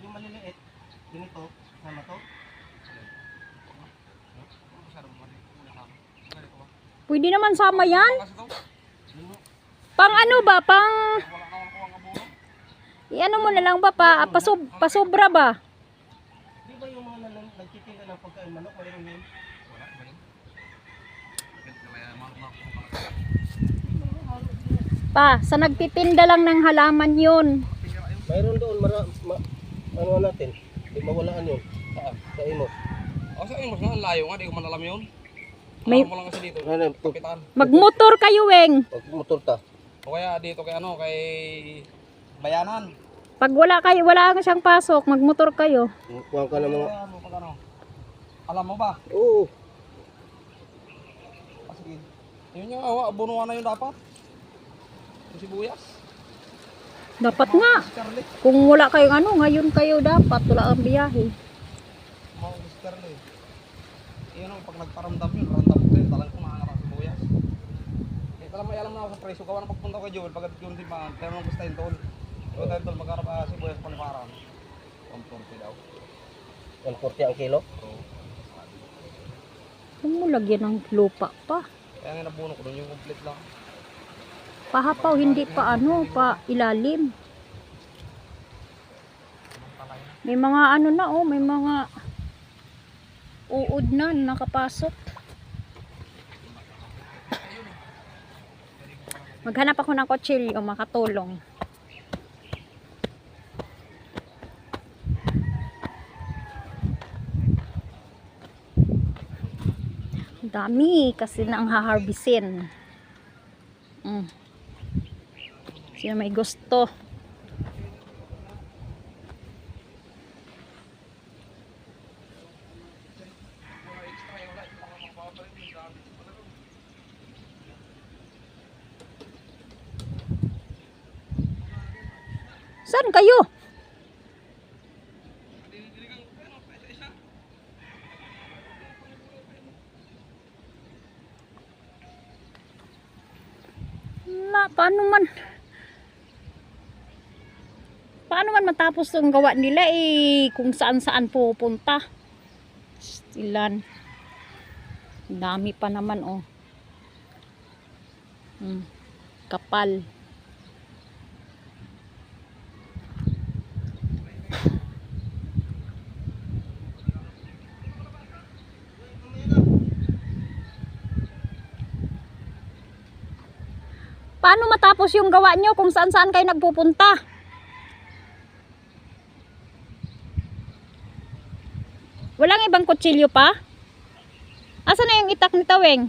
yung maliliit, ganito, sama to. Pwede naman sama yan. Pang ano ba? Pang... I-ano mo na lang ba? Pasobra ba? Di ba yung mga nagtitinda ng pagkain manok, mayroon yun? Pa, sa nagtitinda lang ng halaman yun. Mayroon doon, ano natin, di mawalaan yun. Sa Imos. Sa Imos nga, layo nga, di ko man alam yun. May... Alam mo lang kasi dito, Ano, kapitan. Magmotor kayo, Weng. motor ta. O kaya dito kay ano, kay Bayanan. Pag wala kayo, wala kang siyang pasok, magmotor kayo. Kuha ka ng mga... Ano, pag ano. Alam mo ba? Oo. Sige. Yun yung abunuan na yun dapat. Yung sibuyas. Dapat nga. Kung wala kayong ano, ngayon kayo dapat. Wala ang biyahe. Mga Scarlet. Yun ang pag nagparamdam yun, ramdam ko yun, talang kumahanap ang sibuyas. Talang may alam na ako sa presyo. Kawa na pagpunta ko kay Joel, pagkat yun din pa, kaya nung gustahin doon. So tayo doon, magharap sibuyas paliparan. 140 daw. 140 ang kilo? Oo. Kung mo lagyan ng lupa pa. Kaya nga nabuno ko doon yung complete lang. Pahapaw, hindi pa ano, pa ilalim. May mga ano na oh, may mga uod na nakapasok. Maghanap ako ng kutsilyo makatulong. Dami kasi na ang haharbisin. Sino may gusto? Saan kayo? Paano man matapos yung gawa nila kung saan pupunta. Ilan. Dami pa naman oh. Kapal. Paano matapos yung gawa nyo kung saan kayo nagpupunta? Walang ibang kutsilyo pa? Asa na yung itak ni Taweng?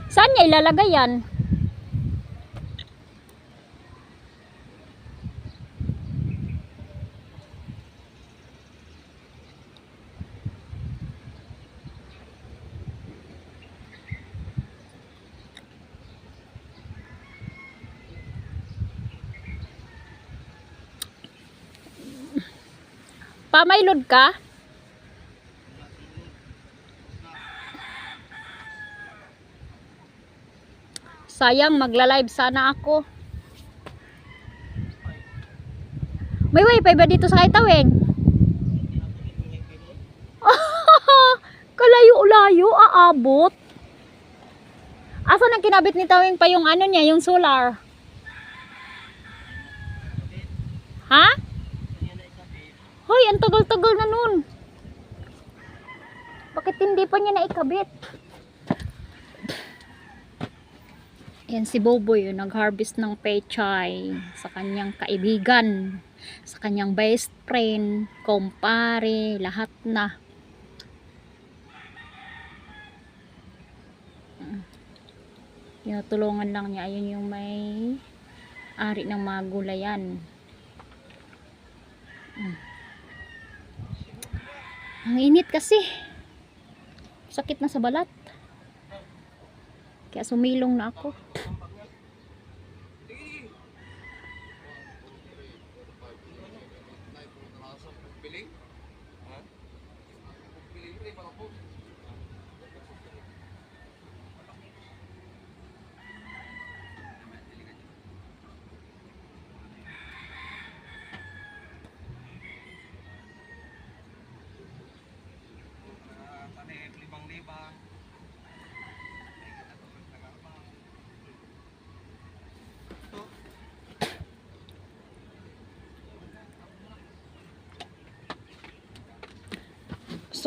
Saan niya ilalagay yan? Pamaylod ka? Sayang, magla-live sana ako. May wifi ba dito sa Kaitaweng? Kalayo-layo, aabot. Asa nang kinabit ni Taweng pa yung ano niya, yung solar? Ha? Hoy, ang tagal-tagal na nun. Bakit hindi pa niya naikabit? Yan si Boboy, nag-harvest ng pechay sa kanyang kaibigan, sa kanyang best friend, kumpare, lahat na. Tinutulungan lang niya. Ayun yung may ari ng mga gulayan. Ang init kasi. Sakit na sa balat. Kaya sumilong na ako.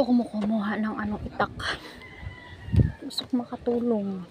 Gusto ko kumuha ng itak. Gusto ko makatulong.